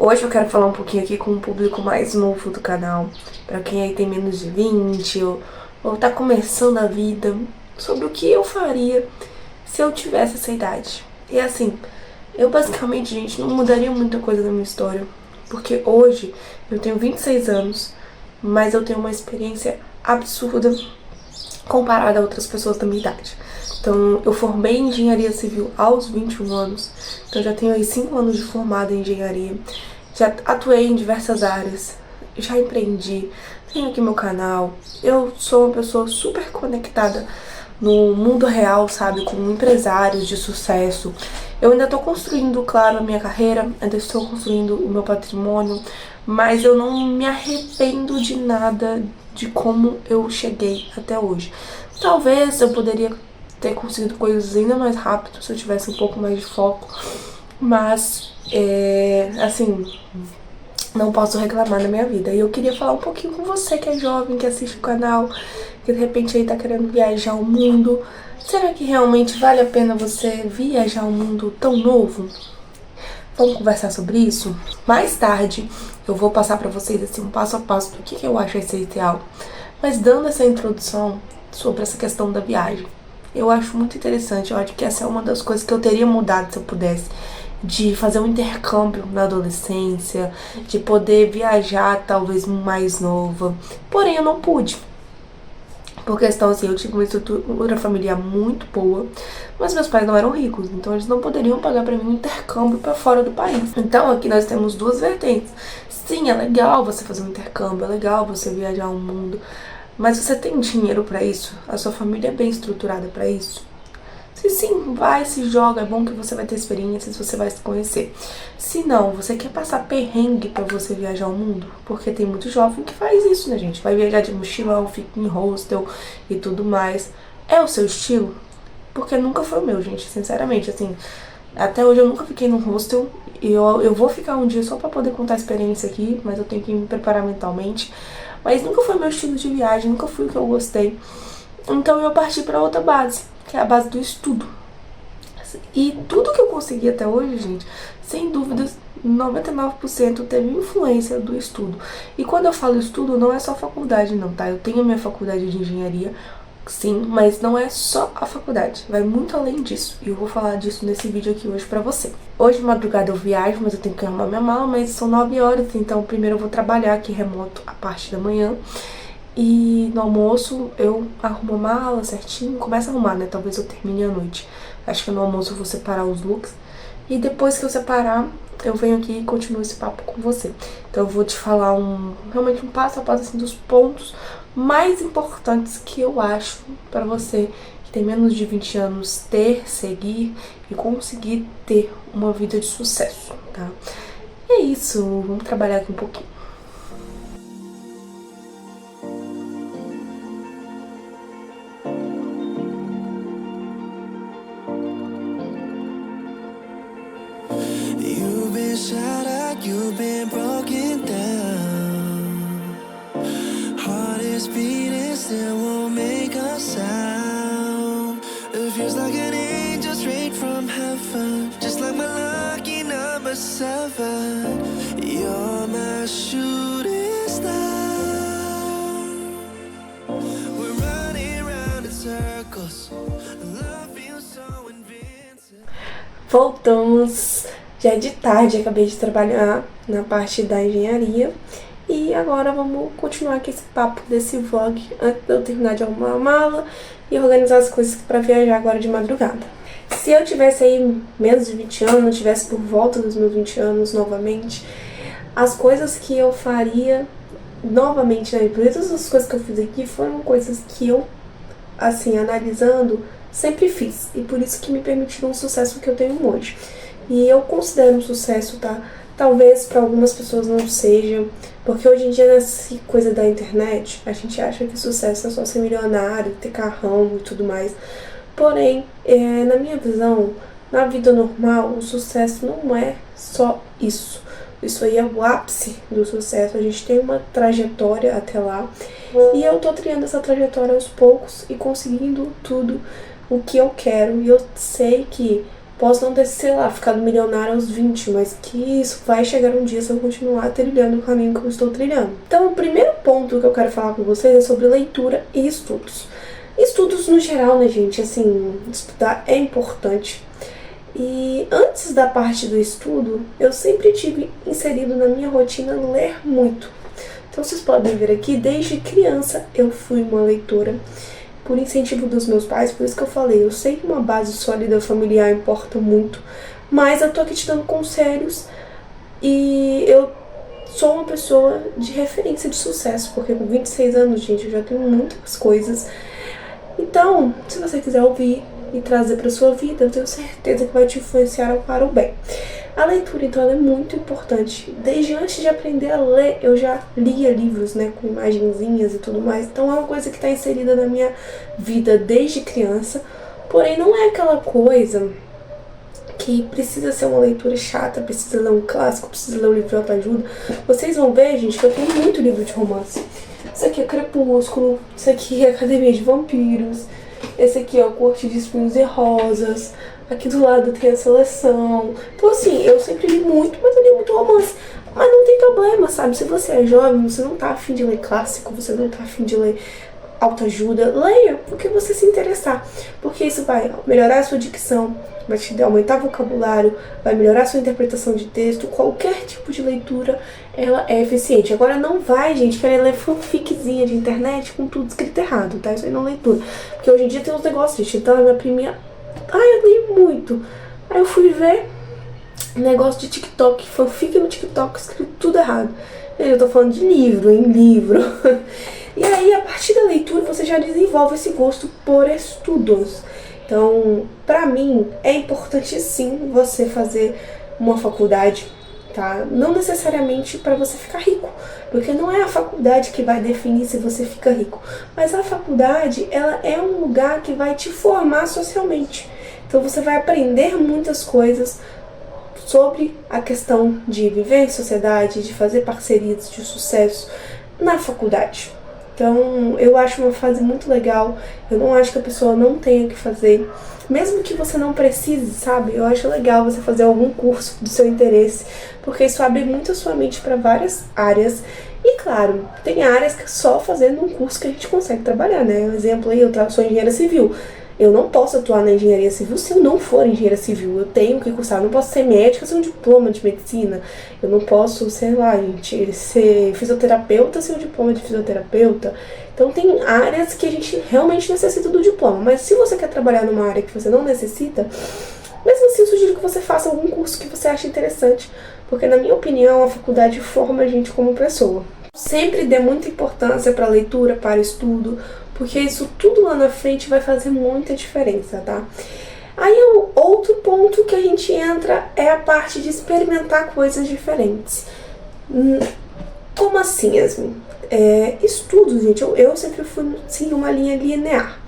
Hoje eu quero falar um pouquinho aqui com o público mais novo do canal, pra quem aí tem menos de 20 ou tá começando a vida, sobre o que eu faria se eu tivesse essa idade. E assim, eu basicamente, gente, não mudaria muita coisa na minha história, porque hoje eu tenho 26 anos, mas eu tenho uma experiência absurda comparada a outras pessoas da minha idade. Então, eu formei em engenharia civil aos 21 anos, então já tenho aí 5 anos de formada em engenharia, já atuei em diversas áreas, já empreendi, tenho aqui meu canal, eu sou uma pessoa super conectada no mundo real, sabe, com empresários de sucesso. Eu ainda estou construindo, claro, a minha carreira, ainda estou construindo o meu patrimônio, mas eu não me arrependo de nada de como eu cheguei até hoje. Talvez eu poderia ter conseguido coisas ainda mais rápido se eu tivesse um pouco mais de foco, mas, assim, não posso reclamar da minha vida. E eu queria falar um pouquinho com você que é jovem, que assiste o canal, que de repente aí tá querendo viajar o mundo. Será que realmente vale a pena você viajar o mundo tão novo? Vamos conversar sobre isso? Mais tarde eu vou passar pra vocês assim um passo a passo do que eu acho essencial. Mas dando essa introdução sobre essa questão da viagem, eu acho muito interessante. Eu acho que essa é uma das coisas que eu teria mudado se eu pudesse, de fazer um intercâmbio na adolescência, de poder viajar talvez mais nova. Porém, eu não pude. Por questão assim, eu tive uma estrutura familiar muito boa, mas meus pais não eram ricos, então eles não poderiam pagar pra mim um intercâmbio pra fora do país. Então aqui nós temos duas vertentes. Sim, é legal você fazer um intercâmbio, é legal você viajar o mundo, mas você tem dinheiro pra isso? A sua família é bem estruturada pra isso? Se sim, vai, se joga, é bom que você vai ter experiências, você vai se conhecer. Se não, você quer passar perrengue pra você viajar o mundo? Porque tem muito jovem que faz isso, né, gente? Vai viajar de mochilão, fica em hostel e tudo mais. É o seu estilo? Porque nunca foi o meu, gente, sinceramente, assim. Até hoje eu nunca fiquei num hostel e eu vou ficar um dia só pra poder contar a experiência aqui, mas eu tenho que me preparar mentalmente. Mas nunca foi meu estilo de viagem, nunca foi o que eu gostei. Então eu parti pra outra base, que é a base do estudo. E tudo que eu consegui até hoje, gente, sem dúvidas, 99% teve influência do estudo. E quando eu falo estudo, não é só faculdade não, tá? Eu tenho a minha faculdade de engenharia, sim, mas não é só a faculdade, vai muito além disso. E eu vou falar disso nesse vídeo aqui hoje pra você. Hoje de madrugada eu viajo, mas eu tenho que arrumar minha mala, mas são 9 horas, então primeiro eu vou trabalhar aqui remoto a parte da manhã. E no almoço eu arrumo a mala certinho, começo a arrumar, né? Talvez eu termine à noite. Acho que no almoço eu vou separar os looks. E depois que eu separar, eu venho aqui e continuo esse papo com você. Então eu vou te falar realmente um passo a passo assim, dos pontos mais importantes que eu acho pra você que tem menos de 20 anos seguir e conseguir ter uma vida de sucesso, tá? E é isso, vamos trabalhar aqui um pouquinho. You've been broken down. Heart is beating, still won't make a sound. It feels like an angel straight from heaven, just like my lucky number 7. You're my shooting star. We're running round in circles. Love feels so invincible. Voltamos. Já é de tarde, acabei de trabalhar na parte da engenharia e agora vamos continuar aqui esse papo desse vlog antes de eu terminar de arrumar a mala e organizar as coisas para viajar agora de madrugada. Se eu tivesse aí menos de 20 anos, tivesse por volta dos meus 20 anos novamente, as coisas que eu faria novamente, né? Todas as coisas que eu fiz aqui foram coisas que eu, assim, analisando, sempre fiz e por isso que me permitiram o sucesso que eu tenho hoje. E eu considero um sucesso, tá? Talvez para algumas pessoas não seja, porque hoje em dia nessa coisa da internet, a gente acha que sucesso é só ser milionário, ter carrão e tudo mais. Porém, na minha visão, na vida normal, o sucesso não é só isso. Isso aí é o ápice do sucesso. A gente tem uma trajetória até lá. E eu tô trilhando essa trajetória aos poucos e conseguindo tudo o que eu quero. E eu sei que Posso não ter, sei lá, ficado milionária aos 20, mas que isso vai chegar um dia se eu continuar trilhando o caminho que eu estou trilhando. Então, o primeiro ponto que eu quero falar com vocês é sobre leitura e estudos. Estudos no geral, né, gente? Assim, estudar é importante. E antes da parte do estudo, eu sempre tive inserido na minha rotina ler muito. Então, vocês podem ver aqui, desde criança eu fui uma leitora, por incentivo dos meus pais, por isso que eu falei, eu sei que uma base sólida familiar importa muito, mas eu tô aqui te dando conselhos e eu sou uma pessoa de referência de sucesso, porque com 26 anos, gente, eu já tenho muitas coisas. Então, se você quiser ouvir e trazer para sua vida, eu tenho certeza que vai te influenciar para o bem. A leitura, então, ela é muito importante. Desde antes de aprender a ler, eu já lia livros, né, com imagenzinhas e tudo mais. Então, é uma coisa que está inserida na minha vida desde criança. Porém, não é aquela coisa que precisa ser uma leitura chata, precisa ler um clássico, precisa ler um livro de autoajuda. Vocês vão ver, gente, que eu tenho muito livro de romance. Isso aqui é Crepúsculo, isso aqui é Academia de Vampiros, esse aqui é o Corte de Espinhos e Rosas, aqui do lado tem a Seleção. Então assim, eu sempre li muito, mas eu li muito romance. Mas não tem problema, sabe? Se você é jovem, você não tá afim de ler clássico, você não tá afim de ler autoajuda, leia o que você se interessar, porque isso vai melhorar a sua dicção, vai te aumentar o vocabulário, vai melhorar a sua interpretação de texto. Qualquer tipo de leitura, ela é eficiente. Agora não vai, gente, querer ler fanficzinha de internet com tudo escrito errado, tá? Isso aí não é leitura. Porque hoje em dia tem uns negócios, gente. Então a minha priminha, eu li muito. Aí eu fui ver negócio de TikTok, fanfic no TikTok, escrito tudo errado. Eu tô falando de livro, em livro. E aí, a partir da leitura, você já desenvolve esse gosto por estudos. Então, pra mim, é importante sim você fazer uma faculdade, tá? Não necessariamente para você ficar rico, porque não é a faculdade que vai definir se você fica rico, mas a faculdade, ela é um lugar que vai te formar socialmente. Então, você vai aprender muitas coisas sobre a questão de viver em sociedade, de fazer parcerias de sucesso na faculdade. Então, eu acho uma fase muito legal. Eu não acho que a pessoa não tenha que fazer, mesmo que você não precise, sabe? Eu acho legal você fazer algum curso do seu interesse, porque isso abre muito a sua mente para várias áreas. E claro, tem áreas que só fazendo um curso que a gente consegue trabalhar, né? Um exemplo aí, eu sou engenheira civil. Eu não posso atuar na engenharia civil se eu não for engenheira civil. Eu tenho que cursar. Eu não posso ser médica sem um diploma de medicina. Eu não posso, sei lá, gente, ser fisioterapeuta sem um diploma de fisioterapeuta. Então tem áreas que a gente realmente necessita do diploma. Mas se você quer trabalhar numa área que você não necessita, mesmo assim eu sugiro que você faça algum curso que você ache interessante. Porque na minha opinião a faculdade forma a gente como pessoa. Sempre dê muita importância para a leitura, para o estudo, porque isso tudo lá na frente vai fazer muita diferença, tá? Aí o outro ponto que a gente entra é a parte de experimentar coisas diferentes. Como assim, Yasmin? Estudos, gente, eu sempre fui sim uma linha linear.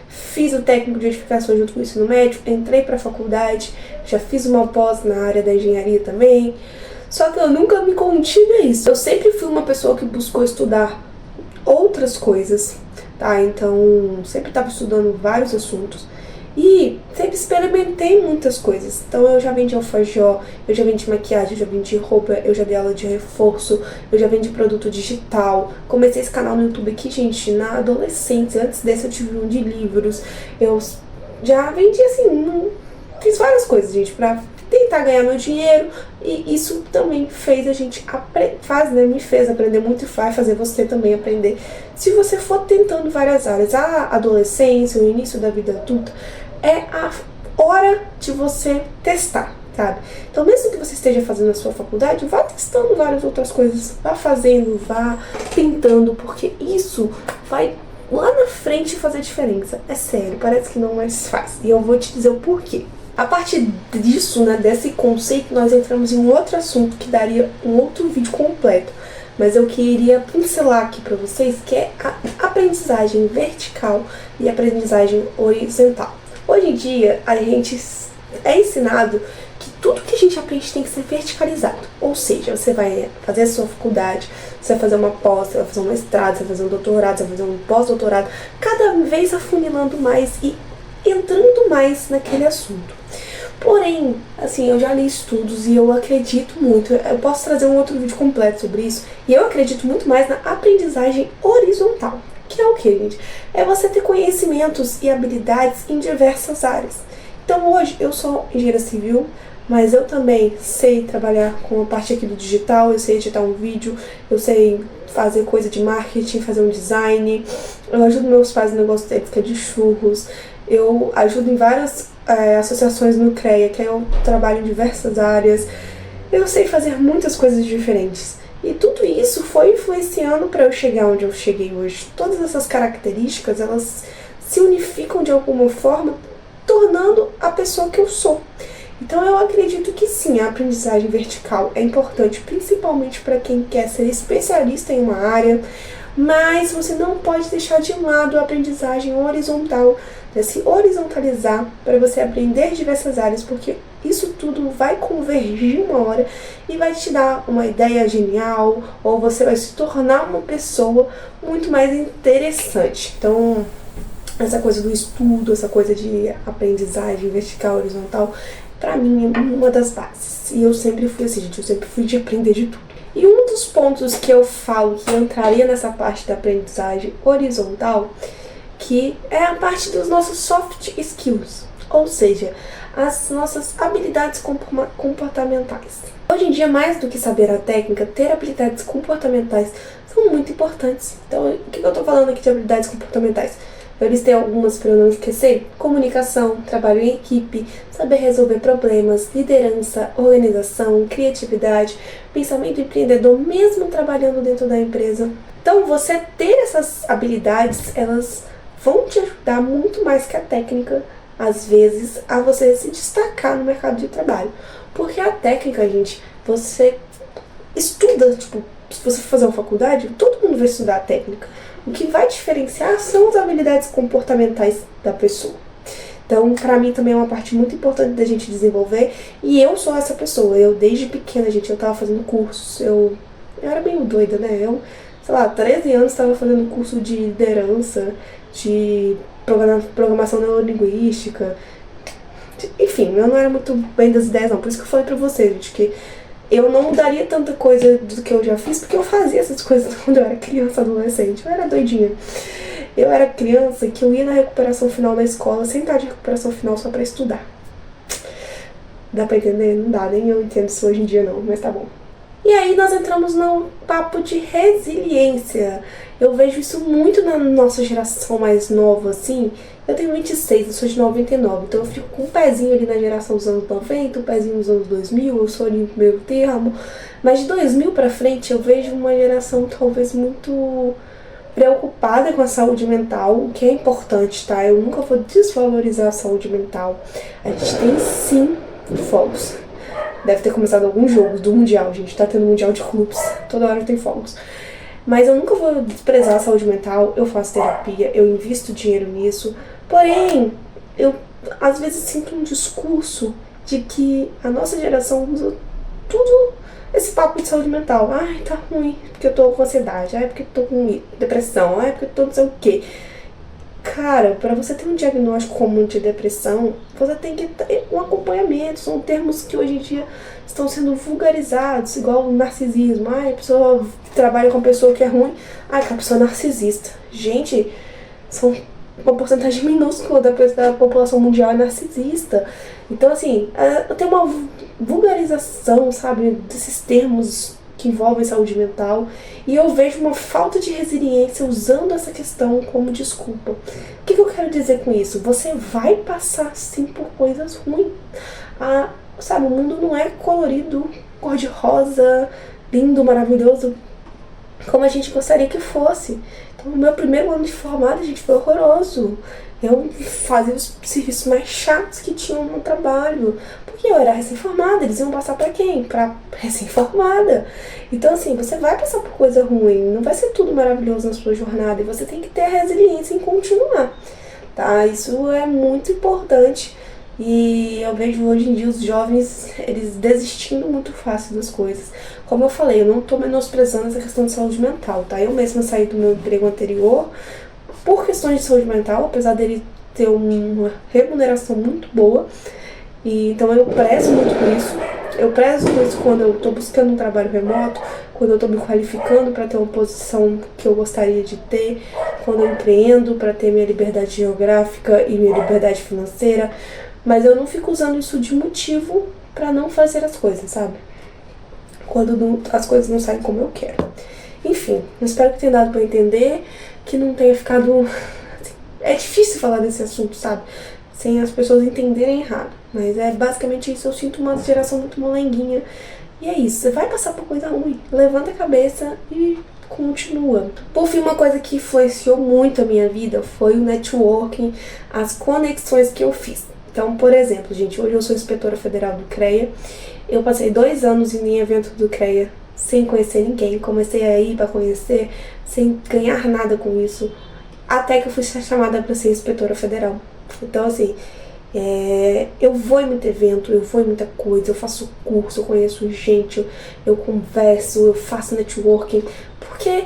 Fiz o técnico de edificação junto com o ensino médio, entrei para a faculdade, já fiz uma pós na área da engenharia também. Só que eu nunca me contive a isso. Eu sempre fui uma pessoa que buscou estudar outras coisas, tá? Então, sempre estava estudando vários assuntos e sempre experimentei muitas coisas. Então, eu já vendi alfajor, eu já vendi maquiagem, eu já vendi roupa, eu já dei aula de reforço, eu já vendi produto digital. Comecei esse canal no YouTube aqui, gente, na adolescência. Antes desse, eu tive um de livros. Eu já vendi, assim, fiz várias coisas, gente, pra tentar ganhar meu dinheiro, e isso também fez a gente me fez aprender muito e vai fazer você também aprender. Se você for tentando várias áreas, a adolescência, o início da vida adulta, é a hora de você testar, sabe? Então, mesmo que você esteja fazendo a sua faculdade, vá testando várias outras coisas, vá fazendo, vá tentando, porque isso vai lá na frente fazer diferença. É sério, parece que não, mas faz. E eu vou te dizer o porquê. A partir disso, né, desse conceito, nós entramos em um outro assunto que daria um outro vídeo completo. Mas eu queria pincelar aqui para vocês, que é a aprendizagem vertical e a aprendizagem horizontal. Hoje em dia, a gente é ensinado que tudo que a gente aprende tem que ser verticalizado. Ou seja, você vai fazer a sua faculdade, você vai fazer uma pós, você vai fazer um mestrado, você vai fazer um doutorado, você vai fazer um pós-doutorado, cada vez afunilando mais e entrando mais naquele assunto. Porém, assim, eu já li estudos e eu acredito muito, eu posso trazer um outro vídeo completo sobre isso, e eu acredito muito mais na aprendizagem horizontal. Que é o que, gente? É você ter conhecimentos e habilidades em diversas áreas. Então hoje eu sou engenheira civil, mas eu também sei trabalhar com a parte aqui do digital, eu sei editar um vídeo, eu sei fazer coisa de marketing, fazer um design, eu ajudo meus pais no negócio deles, que é de churros, eu ajudo em várias associações no CREA, que eu trabalho em diversas áreas, eu sei fazer muitas coisas diferentes. E tudo isso foi influenciando para eu chegar onde eu cheguei hoje. Todas essas características, elas se unificam de alguma forma, tornando a pessoa que eu sou. Então eu acredito que sim, a aprendizagem vertical é importante, principalmente para quem quer ser especialista em uma área, mas você não pode deixar de lado a aprendizagem horizontal, né? Se horizontalizar para você aprender diversas áreas, porque isso tudo vai convergir uma hora e vai te dar uma ideia genial, ou você vai se tornar uma pessoa muito mais interessante. Então, essa coisa do estudo, essa coisa de aprendizagem vertical, horizontal, pra mim é uma das bases. E eu sempre fui assim, gente, eu sempre fui de aprender de tudo. E um dos pontos que eu falo que entraria nessa parte da aprendizagem horizontal, que é a parte dos nossos soft skills, ou seja, as nossas habilidades comportamentais. Hoje em dia, mais do que saber a técnica, ter habilidades comportamentais são muito importantes. Então, o que eu tô falando aqui de habilidades comportamentais? Eu listei algumas para eu não esquecer: comunicação, trabalho em equipe, saber resolver problemas, liderança, organização, criatividade, pensamento empreendedor, mesmo trabalhando dentro da empresa. Então, você ter essas habilidades, elas vão te ajudar muito mais que a técnica, às vezes, a você se destacar no mercado de trabalho. Porque a técnica, gente, você estuda, tipo, se você for fazer uma faculdade, todo mundo vai estudar a técnica. O que vai diferenciar são as habilidades comportamentais da pessoa. Então, pra mim também é uma parte muito importante da gente desenvolver. E eu sou essa pessoa. Eu, desde pequena, gente, eu tava fazendo cursos. Eu era meio doida, né? Eu, sei lá, 13 anos tava fazendo curso de liderança, de programação neurolinguística. Enfim, eu não era muito bem das ideias, não. Por isso que eu falei pra vocês, gente, que eu não mudaria tanta coisa do que eu já fiz, porque eu fazia essas coisas quando eu era criança, adolescente. Eu era doidinha. Eu era criança que eu ia na recuperação final da escola, sentar de recuperação final só pra estudar. Dá pra entender? Não dá, nem eu entendo isso hoje em dia não, mas tá bom. E aí nós entramos no papo de resiliência. Eu vejo isso muito na nossa geração mais nova, assim. Eu tenho 26, eu sou de 99, então eu fico com um pezinho ali na geração dos anos 90, um pezinho nos anos 2000, eu sou ali no meio termo. Mas de 2000 pra frente eu vejo uma geração talvez muito preocupada com a saúde mental, o que é importante, tá? Eu nunca vou desvalorizar a saúde mental. A gente tem sim fogos. Deve ter começado alguns jogos do Mundial, gente. Tá tendo Mundial de clubes, toda hora tem fogos. Mas eu nunca vou desprezar a saúde mental, eu faço terapia, eu invisto dinheiro nisso. Porém, eu às vezes sinto um discurso de que a nossa geração usa tudo esse papo de saúde mental. Ai, tá ruim porque eu tô com ansiedade, ai, porque eu tô com depressão, ai, porque eu tô não sei o quê. Cara, pra você ter um diagnóstico comum de depressão, você tem que ter um acompanhamento. São termos que hoje em dia estão sendo vulgarizados, igual o narcisismo. Ai, a pessoa trabalha com uma pessoa que é ruim, ai, que a pessoa é narcisista. Gente, são uma porcentagem minúscula da população mundial é narcisista. Então, assim, tem uma vulgarização, sabe, desses termos que envolvem saúde mental, e eu vejo uma falta de resiliência usando essa questão como desculpa. O que eu quero dizer com isso? Você vai passar sim por coisas ruins. Sabe, o mundo não é colorido, cor-de-rosa, lindo, maravilhoso, como a gente gostaria que fosse. Então, o meu primeiro ano de formada, gente, foi horroroso. Eu fazia os serviços mais chatos que tinham no trabalho, porque eu era recém-formada. Eles iam passar pra quem? Pra recém-formada. Então, assim, você vai passar por coisa ruim, não vai ser tudo maravilhoso na sua jornada, e você tem que ter a resiliência em continuar, tá? Isso é muito importante. E eu vejo hoje em dia os jovens, eles desistindo muito fácil das coisas. Como eu falei, eu não tô menosprezando essa questão de saúde mental, tá? Eu mesma saí do meu emprego anterior por questões de saúde mental, apesar dele ter uma remuneração muito boa. E então eu prezo muito por isso. Eu prezo por isso quando eu tô buscando um trabalho remoto, quando eu tô me qualificando para ter uma posição que eu gostaria de ter, quando eu empreendo para ter minha liberdade geográfica e minha liberdade financeira. Mas eu não fico usando isso de motivo para não fazer as coisas, sabe? Quando as coisas não saem como eu quero. Enfim, espero que tenha dado pra entender, que não tenha ficado... Assim, é difícil falar desse assunto, sabe? Sem as pessoas entenderem errado. Mas é basicamente isso, eu sinto uma geração muito molenguinha. E é isso, você vai passar por coisa ruim. Levanta a cabeça e continua. Por fim, uma coisa que influenciou muito a minha vida foi o networking, as conexões que eu fiz. Então, por exemplo, gente, hoje eu sou inspetora federal do CREA. Eu passei 2 anos em evento do CREA sem conhecer ninguém. Comecei a ir para conhecer, sem ganhar nada com isso, até que eu fui chamada para ser inspetora federal. Então, assim, eu vou em muito evento, eu vou em muita coisa, eu faço curso, eu conheço gente, eu converso, eu faço networking, porque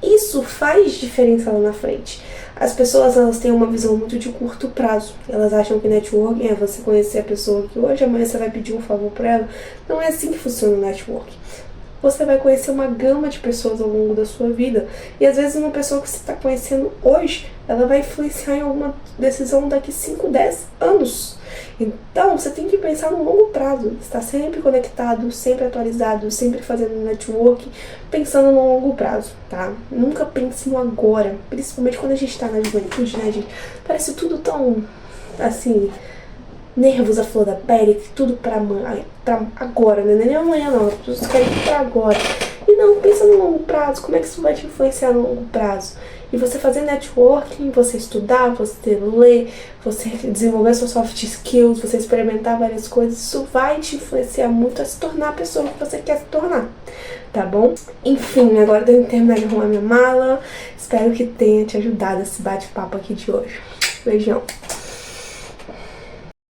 isso faz diferença lá na frente. As pessoas, elas têm uma visão muito de curto prazo. Elas acham que networking é você conhecer a pessoa que hoje, amanhã você vai pedir um favor pra ela. Não é assim que funciona o networking. Você vai conhecer uma gama de pessoas ao longo da sua vida. E às vezes uma pessoa que você está conhecendo hoje, ela vai influenciar em alguma decisão daqui 5, 10 anos. Então, você tem que pensar no longo prazo. Estar sempre conectado, sempre atualizado, sempre fazendo network, pensando no longo prazo, tá? Nunca pense no agora. Principalmente quando a gente tá na juventude, né, gente? Parece tudo tão, assim, nervos à flor da pele, tudo pra agora, né? Nem amanhã não, as pessoas querem tudo pra agora. E não, pensa no longo prazo, como é que isso vai te influenciar no longo prazo? E você fazer networking, você estudar, você ler, você desenvolver suas soft skills, você experimentar várias coisas, isso vai te influenciar muito a se tornar a pessoa que você quer se tornar, tá bom? Enfim, agora eu tenho que terminar de arrumar minha mala. Espero que tenha te ajudado esse bate-papo aqui de hoje. Beijão!